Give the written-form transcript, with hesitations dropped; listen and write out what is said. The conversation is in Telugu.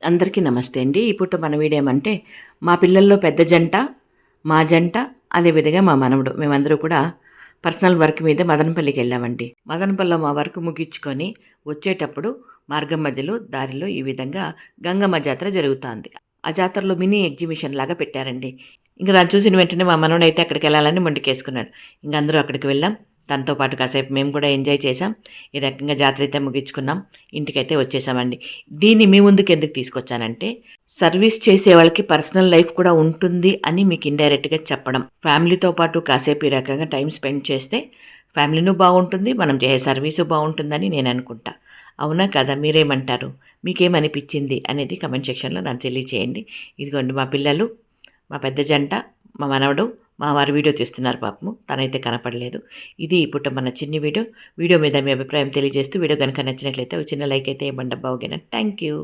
అందరికీ నమస్తే అండి. ఇప్పుడు మన వీడియో ఏమంటే మా పిల్లల్లో పెద్ద జంట, మా జంట, అదేవిధంగా మా మనవడు మేమందరూ కూడా పర్సనల్ వర్క్ మీద మదనపల్లికి వెళ్ళామండి. మదనపల్లిలో మా వర్క్ ముగించుకొని వచ్చేటప్పుడు మార్గం మధ్యలో దారిలో ఈ విధంగా గంగమ్మ జాతర జరుగుతుంది. ఆ జాతరలో మినీ ఎగ్జిబిషన్ లాగా పెట్టారండి. ఇంక దాన్ని చూసిన వెంటనే మా మనవడైతే అక్కడికి వెళ్ళాలని మొండికేసుకున్నాడు. ఇంక అందరూ అక్కడికి వెళ్ళాం. తనతో పాటు కాసేపు మేము కూడా ఎంజాయ్ చేసాం. ఈ రకంగా జాతర అయితే ముగించుకున్నాం. ఇంటికైతే వచ్చేసామండి. దీన్ని మీ ముందుకు ఎందుకు తీసుకొచ్చానంటే, సర్వీస్ చేసే వాళ్ళకి పర్సనల్ లైఫ్ కూడా ఉంటుంది అని మీకు ఇండైరెక్ట్గా చెప్పడం. ఫ్యామిలీతో పాటు కాసేపు ఈ రకంగా టైం స్పెండ్ చేస్తే ఫ్యామిలీను బాగుంటుంది, మనం చేసే సర్వీసు బాగుంటుందని నేను అనుకుంటా. అవునా కదా, మీరేమంటారు? మీకేమనిపించింది అనేది కమెంట్ సెక్షన్లో నాకు తెలియచేయండి. ఇదిగోండి మా పిల్లలు, మా పెద్ద జంట, మా మనవడు, మా వారు వీడియో తీస్తున్నారు పాపము. తనైతే కనపడలేదు. ఇది ఇప్పుడు మన చిన్ని వీడియో. వీడియో మీద మీ అభిప్రాయం తెలియజేస్తూ వీడియో కనుక నచ్చినట్లయితే ఒక చిన్న లైక్ అయితే ఇవ్వండి అబ్బా. ఓకేనా? Thank you.